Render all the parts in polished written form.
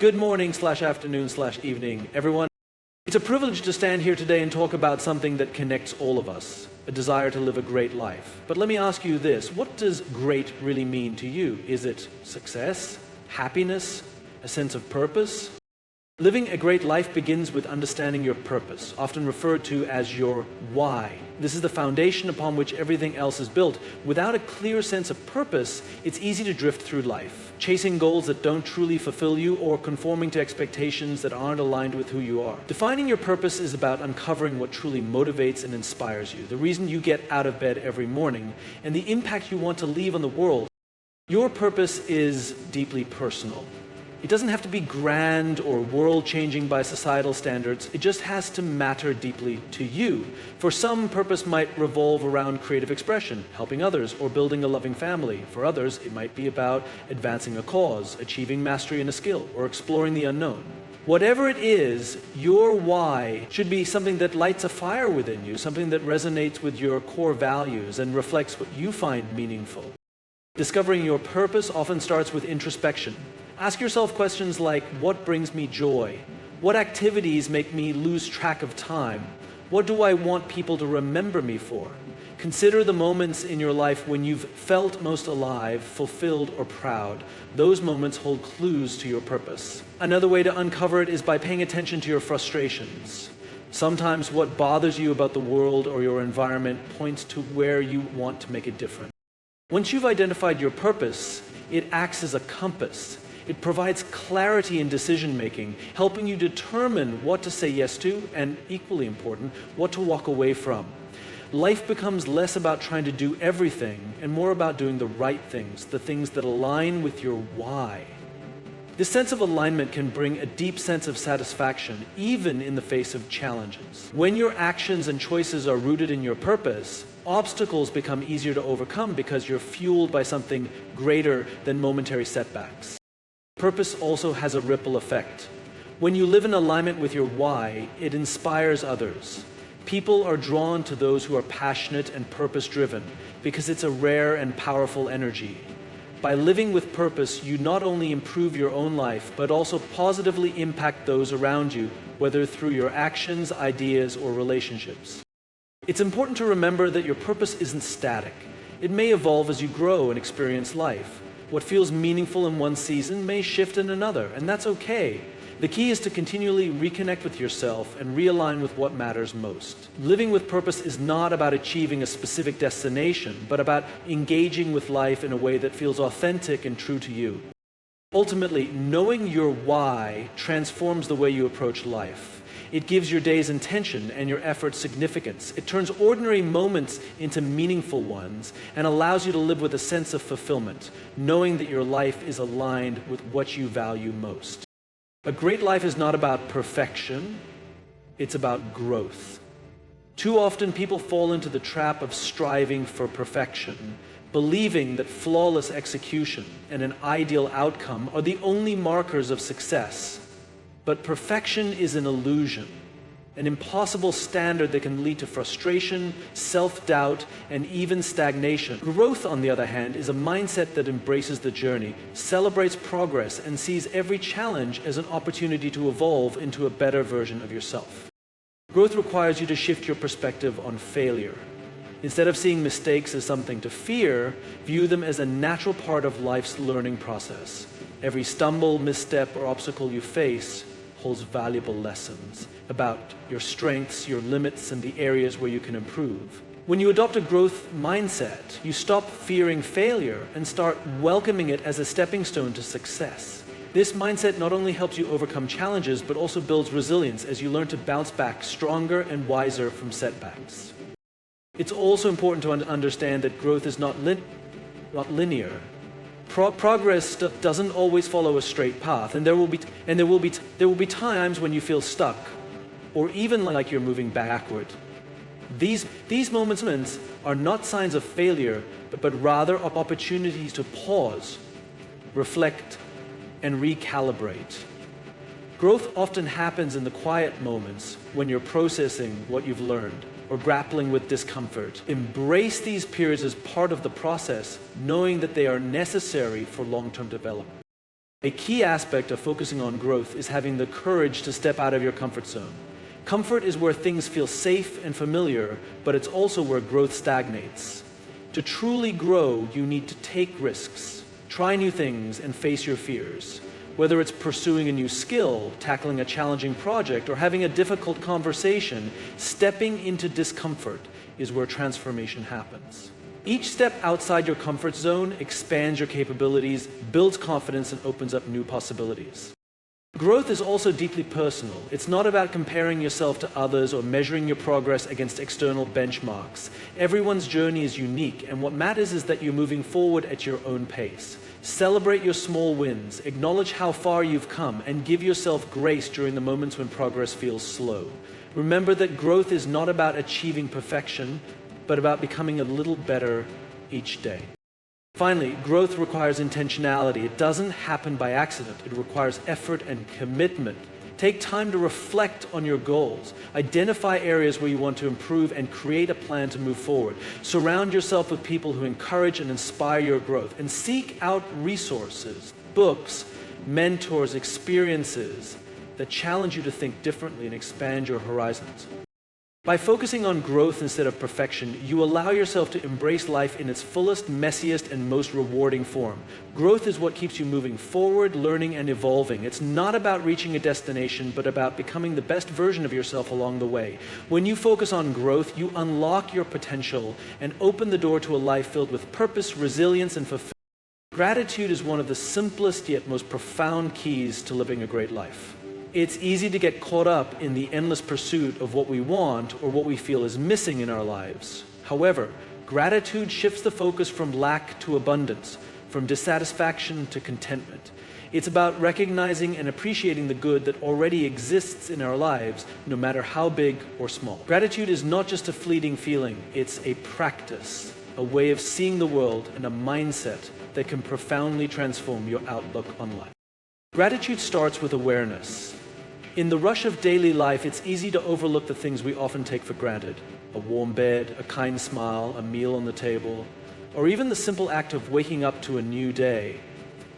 Good morning / afternoon / evening, everyone. It's a privilege to stand here today and talk about something that connects all of us, a desire to live a great life. But let me ask you this, what does great really mean to you? Is it success, happiness, a sense of purpose? Living a great life begins with understanding your purpose, often referred to as your why. This is the foundation upon which everything else is built. Without a clear sense of purpose, it's easy to drift through life, chasing goals that don't truly fulfill you or conforming to expectations that aren't aligned with who you are. Defining your purpose is about uncovering what truly motivates and inspires you, the reason you get out of bed every morning, and the impact you want to leave on the world. Your purpose is deeply personal. It doesn't have to be grand or world-changing by societal standards. It just has to matter deeply to you. For some, purpose might revolve around creative expression, helping others, or building a loving family. For others, it might be about advancing a cause, achieving mastery in a skill, or exploring the unknown. Whatever it is, your why should be something that lights a fire within you, something that resonates with your core values and reflects what you find meaningful. Discovering your purpose often starts with introspection. Ask yourself questions like, what brings me joy? What activities make me lose track of time? What do I want people to remember me for? Consider the moments in your life when you've felt most alive, fulfilled, or proud. Those moments hold clues to your purpose. Another way to uncover it is by paying attention to your frustrations. Sometimes what bothers you about the world or your environment points to where you want to make a difference. Once you've identified your purpose, it acts as a compass. It provides clarity in decision-making, helping you determine what to say yes to, and equally important, what to walk away from. Life becomes less about trying to do everything and more about doing the right things, the things that align with your why. This sense of alignment can bring a deep sense of satisfaction, even in the face of challenges. When your actions and choices are rooted in your purpose, obstacles become easier to overcome because you're fueled by something greater than momentary setbacks. Purpose also has a ripple effect. When you live in alignment with your why, it inspires others. People are drawn to those who are passionate and purpose-driven because it's a rare and powerful energy. By living with purpose, you not only improve your own life, but also positively impact those around you, whether through your actions, ideas, or relationships. It's important to remember that your purpose isn't static. It may evolve as you grow and experience life. What feels meaningful in one season may shift in another, and that's okay. The key is to continually reconnect with yourself and realign with what matters most. Living with purpose is not about achieving a specific destination, but about engaging with life in a way that feels authentic and true to you. Ultimately, knowing your why transforms the way you approach life. It gives your days intention and your efforts significance. It turns ordinary moments into meaningful ones and allows you to live with a sense of fulfillment, knowing that your life is aligned with what you value most. A great life is not about perfection, it's about growth. Too often people fall into the trap of striving for perfection, believing that flawless execution and an ideal outcome are the only markers of success. But perfection is an illusion, an impossible standard that can lead to frustration, self-doubt, and even stagnation. Growth, on the other hand, is a mindset that embraces the journey, celebrates progress, and sees every challenge as an opportunity to evolve into a better version of yourself. Growth requires you to shift your perspective on failure. Instead of seeing mistakes as something to fear, view them as a natural part of life's learning process. Every stumble, misstep, or obstacle you face holds valuable lessons about your strengths, your limits, and the areas where you can improve. When you adopt a growth mindset, you stop fearing failure and start welcoming it as a stepping stone to success. This mindset not only helps you overcome challenges, but also builds resilience as you learn to bounce back stronger and wiser from setbacks. It's also important to understand that growth is not linear. Progress doesn't always follow a straight path, and there will be times when you feel stuck, or even like you're moving backward. These moments are not signs of failure, but rather opportunities to pause, reflect, and recalibrate. Growth often happens in the quiet moments when you're processing what you've learned or grappling with discomfort. Embrace these periods as part of the process, knowing that they are necessary for long-term development. A key aspect of focusing on growth is having the courage to step out of your comfort zone. Comfort is where things feel safe and familiar, but it's also where growth stagnates. To truly grow, you need to take risks, try new things, and face your fears. Whether it's pursuing a new skill, tackling a challenging project, or having a difficult conversation, stepping into discomfort is where transformation happens. Each step outside your comfort zone expands your capabilities, builds confidence, and opens up new possibilities. Growth is also deeply personal. It's not about comparing yourself to others or measuring your progress against external benchmarks. Everyone's journey is unique, and what matters is that you're moving forward at your own pace. Celebrate your small wins, acknowledge how far you've come, and give yourself grace during the moments when progress feels slow. Remember that growth is not about achieving perfection, but about becoming a little better each day. Finally, growth requires intentionality. It doesn't happen by accident. It requires effort and commitment. Take time to reflect on your goals. Identify areas where you want to improve and create a plan to move forward. Surround yourself with people who encourage and inspire your growth. And seek out resources, books, mentors, experiences that challenge you to think differently and expand your horizons. By focusing on growth instead of perfection, you allow yourself to embrace life in its fullest, messiest, and most rewarding form. Growth is what keeps you moving forward, learning, and evolving. It's not about reaching a destination, but about becoming the best version of yourself along the way. When you focus on growth, you unlock your potential and open the door to a life filled with purpose, resilience, and fulfillment. Gratitude is one of the simplest yet most profound keys to living a great life. It's easy to get caught up in the endless pursuit of what we want or what we feel is missing in our lives. However, gratitude shifts the focus from lack to abundance, from dissatisfaction to contentment. It's about recognizing and appreciating the good that already exists in our lives, no matter how big or small. Gratitude is not just a fleeting feeling, it's a practice, a way of seeing the world, and a mindset that can profoundly transform your outlook on life. Gratitude starts with awareness. In the rush of daily life, it's easy to overlook the things we often take for granted. A warm bed, a kind smile, a meal on the table, or even the simple act of waking up to a new day.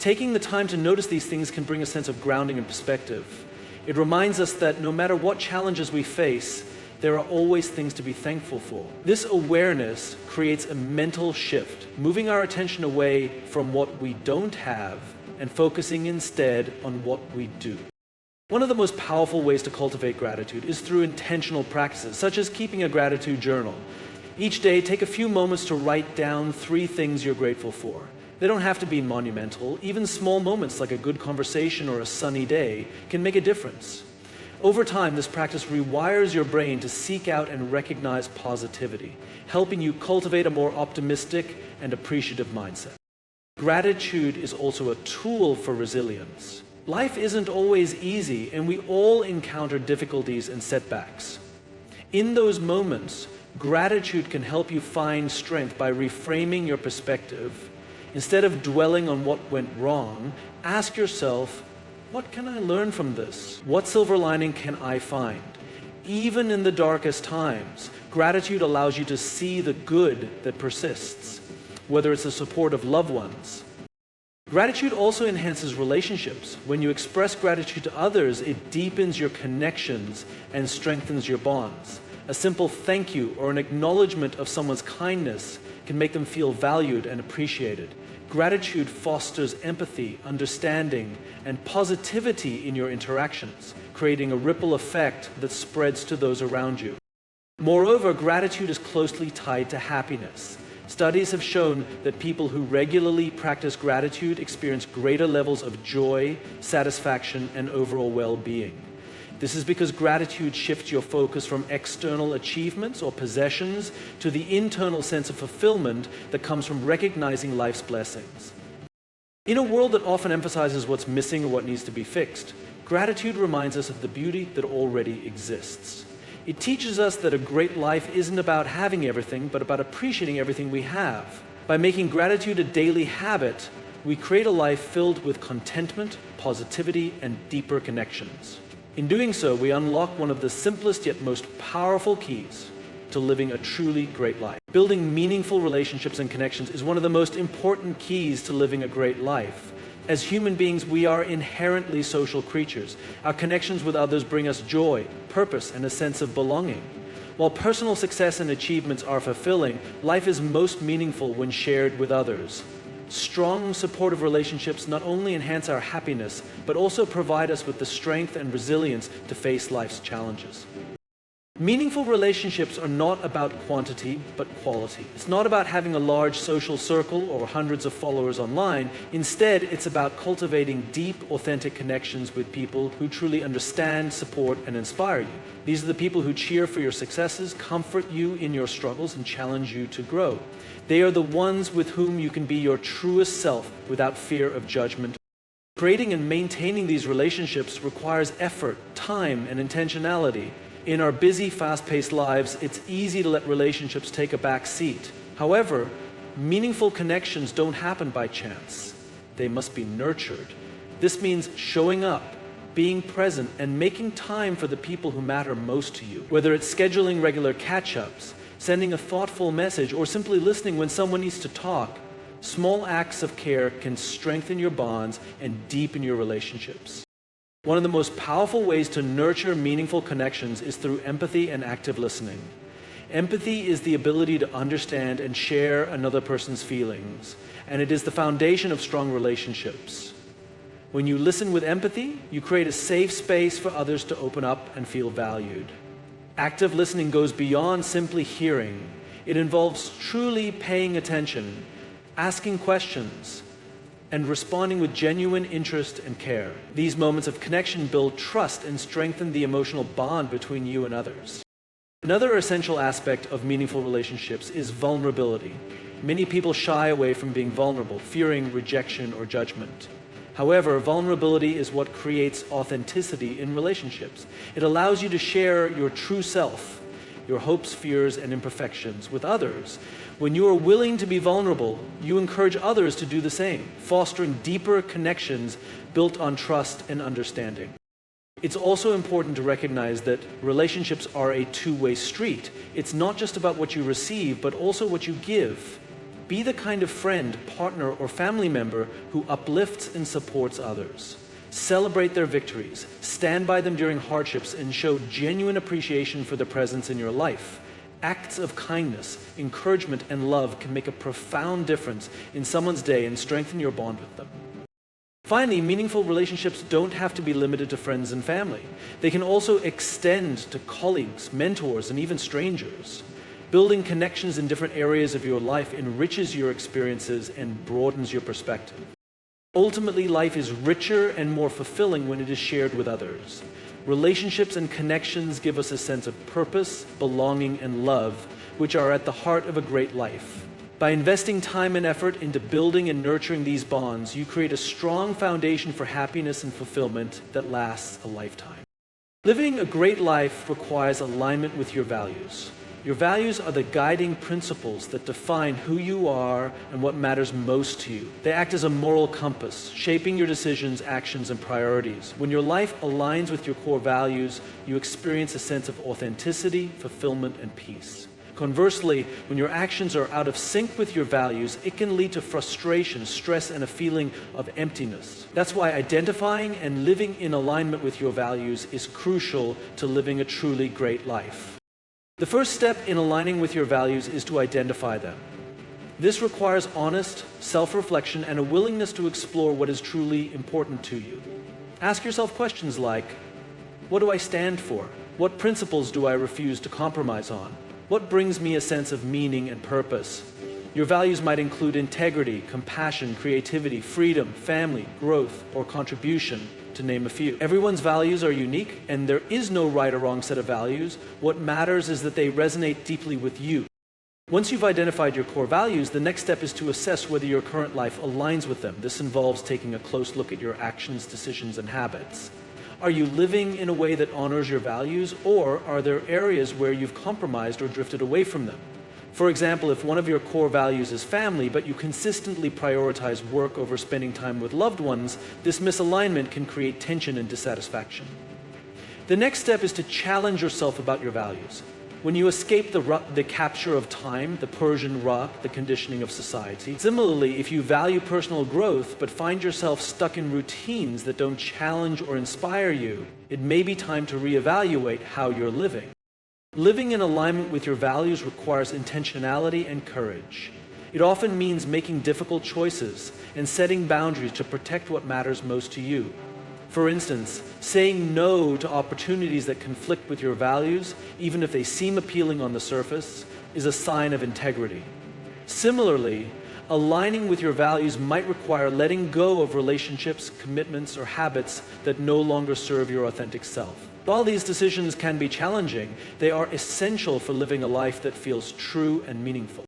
Taking the time to notice these things can bring a sense of grounding and perspective. It reminds us that no matter what challenges we face, there are always things to be thankful for. This awareness creates a mental shift, moving our attention away from what we don't have and focusing instead on what we do. One of the most powerful ways to cultivate gratitude is through intentional practices, such as keeping a gratitude journal. Each day, take a few moments to write down 3 things you're grateful for. They don't have to be monumental. Even small moments like a good conversation or a sunny day can make a difference. Over time, this practice rewires your brain to seek out and recognize positivity, helping you cultivate a more optimistic and appreciative mindset. Gratitude is also a tool for resilience. Life isn't always easy, and we all encounter difficulties and setbacks. In those moments, gratitude can help you find strength by reframing your perspective. Instead of dwelling on what went wrong, ask yourself, what can I learn from this? What silver lining can I find? Even in the darkest times, gratitude allows you to see the good that persists, whether it's the support of loved ones. Gratitude also enhances relationships. When you express gratitude to others, it deepens your connections and strengthens your bonds. A simple thank you or an acknowledgement of someone's kindness can make them feel valued and appreciated. Gratitude fosters empathy, understanding, and positivity in your interactions, creating a ripple effect that spreads to those around you. Moreover, gratitude is closely tied to happiness. Studies have shown that people who regularly practice gratitude experience greater levels of joy, satisfaction, and overall well-being. This is because gratitude shifts your focus from external achievements or possessions to the internal sense of fulfillment that comes from recognizing life's blessings. In a world that often emphasizes what's missing or what needs to be fixed, gratitude reminds us of the beauty that already exists. It teaches us that a great life isn't about having everything, but about appreciating everything we have. By making gratitude a daily habit, we create a life filled with contentment, positivity, and deeper connections. In doing so, we unlock one of the simplest yet most powerful keys to living a truly great life. Building meaningful relationships and connections is one of the most important keys to living a great life. As human beings, we are inherently social creatures. Our connections with others bring us joy, purpose, and a sense of belonging. While personal success and achievements are fulfilling, life is most meaningful when shared with others. Strong, supportive relationships not only enhance our happiness, but also provide us with the strength and resilience to face life's challenges. Meaningful relationships are not about quantity, but quality. It's not about having a large social circle or hundreds of followers online. Instead, it's about cultivating deep, authentic connections with people who truly understand, support, and inspire you. These are the people who cheer for your successes, comfort you in your struggles, and challenge you to grow. They are the ones with whom you can be your truest self without fear of judgment. Creating and maintaining these relationships requires effort, time, and intentionality. In our busy, fast-paced lives, it's easy to let relationships take a back seat. However, meaningful connections don't happen by chance. They must be nurtured. This means showing up, being present, and making time for the people who matter most to you. Whether it's scheduling regular catch-ups, sending a thoughtful message, or simply listening when someone needs to talk, small acts of care can strengthen your bonds and deepen your relationships. One of the most powerful ways to nurture meaningful connections is through empathy and active listening. Empathy is the ability to understand and share another person's feelings, and it is the foundation of strong relationships. When you listen with empathy, you create a safe space for others to open up and feel valued. Active listening goes beyond simply hearing. It involves truly paying attention, asking questions, and responding with genuine interest and care. These moments of connection build trust and strengthen the emotional bond between you and others. Another essential aspect of meaningful relationships is vulnerability. Many people shy away from being vulnerable, fearing rejection or judgment. However, vulnerability is what creates authenticity in relationships. It allows you to share your true self, your hopes, fears, and imperfections with others. When you are willing to be vulnerable, you encourage others to do the same, fostering deeper connections built on trust and understanding. It's also important to recognize that relationships are a two-way street. It's not just about what you receive, but also what you give. Be the kind of friend, partner, or family member who uplifts and supports others. Celebrate their victories, stand by them during hardships, and show genuine appreciation for their presence in your life. Acts of kindness, encouragement, and love can make a profound difference in someone's day and strengthen your bond with them. Finally, meaningful relationships don't have to be limited to friends and family. They can also extend to colleagues, mentors, and even strangers. Building connections in different areas of your life enriches your experiences and broadens your perspective. Ultimately, life is richer and more fulfilling when it is shared with others. Relationships and connections give us a sense of purpose, belonging, and love, which are at the heart of a great life. By investing time and effort into building and nurturing these bonds, you create a strong foundation for happiness and fulfillment that lasts a lifetime. Living a great life requires alignment with your values. Your values are the guiding principles that define who you are and what matters most to you. They act as a moral compass, shaping your decisions, actions, and priorities. When your life aligns with your core values, you experience a sense of authenticity, fulfillment, and peace. Conversely, when your actions are out of sync with your values, it can lead to frustration, stress, and a feeling of emptiness. That's why identifying and living in alignment with your values is crucial to living a truly great life. The first step in aligning with your values is to identify them. This requires honest self-reflection and a willingness to explore what is truly important to you. Ask yourself questions like, what do I stand for? What principles do I refuse to compromise on? What brings me a sense of meaning and purpose? Your values might include integrity, compassion, creativity, freedom, family, growth, or contribution, to name a few. Everyone's values are unique, and there is no right or wrong set of values. What matters is that they resonate deeply with you. Once you've identified your core values, the next step is to assess whether your current life aligns with them. This involves taking a close look at your actions, decisions, and habits. Are you living in a way that honors your values, or are there areas where you've compromised or drifted away from them? For example, if one of your core values is family, but you consistently prioritize work over spending time with loved ones, this misalignment can create tension and dissatisfaction. The next step is to challenge yourself about your values. when you escape the capture of time, the Persian rut, the conditioning of society. Similarly, if you value personal growth but find yourself stuck in routines that don't challenge or inspire you, it may be time to reevaluate how you're living. Living in alignment with your values requires intentionality and courage. It often means making difficult choices and setting boundaries to protect what matters most to you. For instance, saying no to opportunities that conflict with your values, even if they seem appealing on the surface, is a sign of integrity. Similarly, aligning with your values might require letting go of relationships, commitments, or habits that no longer serve your authentic self. While these decisions can be challenging, they are essential for living a life that feels true and meaningful.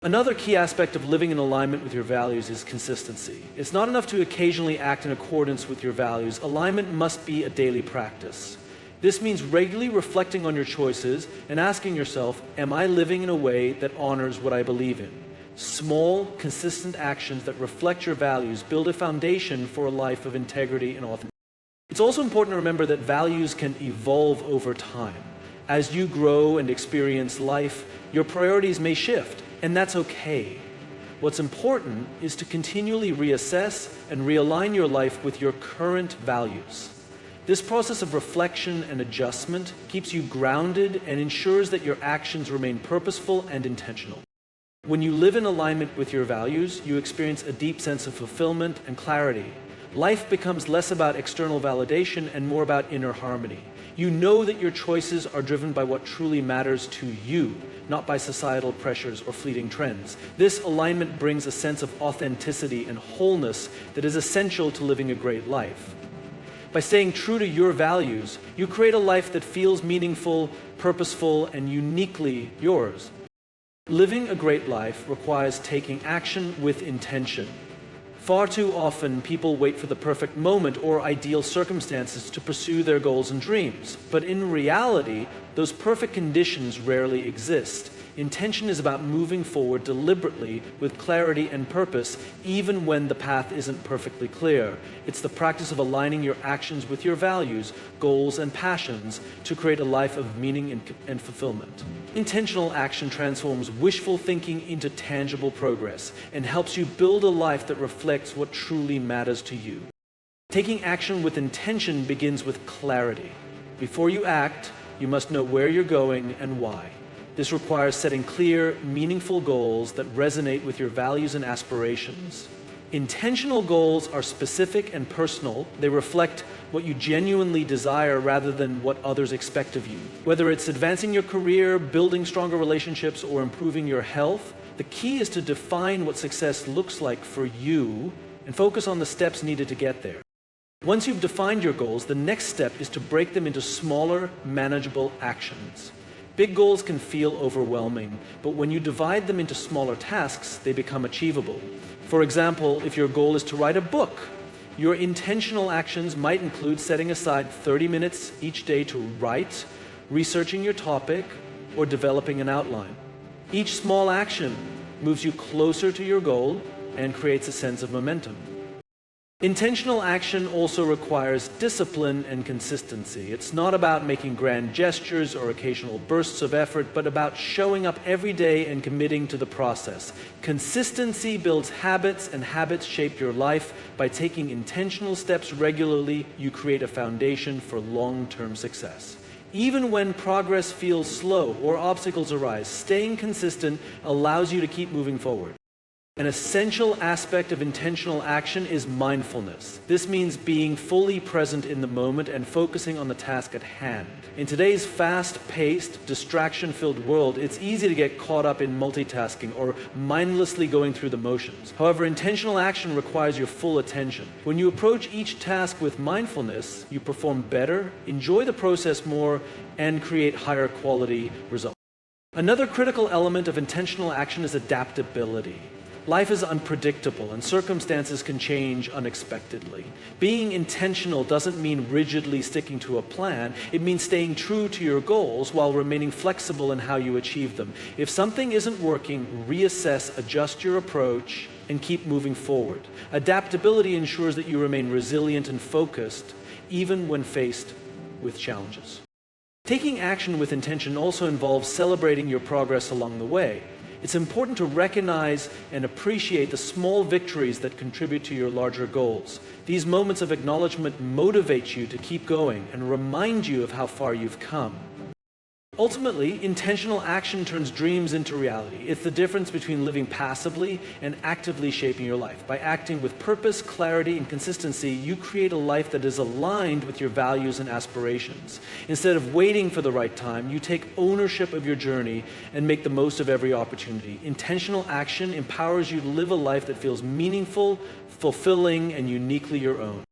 Another key aspect of living in alignment with your values is consistency. It's not enough to occasionally act in accordance with your values. Alignment must be a daily practice. This means regularly reflecting on your choices and asking yourself, am I living in a way that honors what I believe in? Small, consistent actions that reflect your values build a foundation for a life of integrity and authenticity. It's also important to remember that values can evolve over time. As you grow and experience life, your priorities may shift. And that's okay. What's important is to continually reassess and realign your life with your current values. This process of reflection and adjustment keeps you grounded and ensures that your actions remain purposeful and intentional. When you live in alignment with your values, you experience a deep sense of fulfillment and clarity. Life becomes less about external validation and more about inner harmony. You know that your choices are driven by what truly matters to you, not by societal pressures or fleeting trends. This alignment brings a sense of authenticity and wholeness that is essential to living a great life. By staying true to your values, you create a life that feels meaningful, purposeful, and uniquely yours. Living a great life requires taking action with intention. Far too often, people wait for the perfect moment or ideal circumstances to pursue their goals and dreams. But in reality, those perfect conditions rarely exist. Intention is about moving forward deliberately with clarity and purpose, even when the path isn't perfectly clear. It's the practice of aligning your actions with your values, goals, and passions to create a life of meaning and fulfillment. Intentional action transforms wishful thinking into tangible progress and helps you build a life that reflects what truly matters to you. Taking action with intention begins with clarity. Before you act, you must know where you're going and why. This requires setting clear, meaningful goals that resonate with your values and aspirations. Intentional goals are specific and personal. They reflect what you genuinely desire rather than what others expect of you. Whether it's advancing your career, building stronger relationships, or improving your health, the key is to define what success looks like for you and focus on the steps needed to get there. Once you've defined your goals, the next step is to break them into smaller, manageable actions. Big goals can feel overwhelming, but when you divide them into smaller tasks, they become achievable. For example, if your goal is to write a book, your intentional actions might include setting aside 30 minutes each day to write, researching your topic, or developing an outline. Each small action moves you closer to your goal and creates a sense of momentum. Intentional action also requires discipline and consistency. It's not about making grand gestures or occasional bursts of effort, but about showing up every day and committing to the process. Consistency builds habits, and habits shape your life. By taking intentional steps regularly, you create a foundation for long-term success. Even when progress feels slow or obstacles arise, staying consistent allows you to keep moving forward. An essential aspect of intentional action is mindfulness. This means being fully present in the moment and focusing on the task at hand. In today's fast-paced, distraction-filled world, it's easy to get caught up in multitasking or mindlessly going through the motions. However, intentional action requires your full attention. When you approach each task with mindfulness, you perform better, enjoy the process more, and create higher quality results. Another critical element of intentional action is adaptability. Life is unpredictable and circumstances can change unexpectedly. Being intentional doesn't mean rigidly sticking to a plan. It means staying true to your goals while remaining flexible in how you achieve them. If something isn't working, reassess, adjust your approach, and keep moving forward. Adaptability ensures that you remain resilient and focused, even when faced with challenges. Taking action with intention also involves celebrating your progress along the way. It's important to recognize and appreciate the small victories that contribute to your larger goals. These moments of acknowledgement motivate you to keep going and remind you of how far you've come. Ultimately, intentional action turns dreams into reality. It's the difference between living passively and actively shaping your life. By acting with purpose, clarity, and consistency, you create a life that is aligned with your values and aspirations. Instead of waiting for the right time, you take ownership of your journey and make the most of every opportunity. Intentional action empowers you to live a life that feels meaningful, fulfilling, and uniquely your own.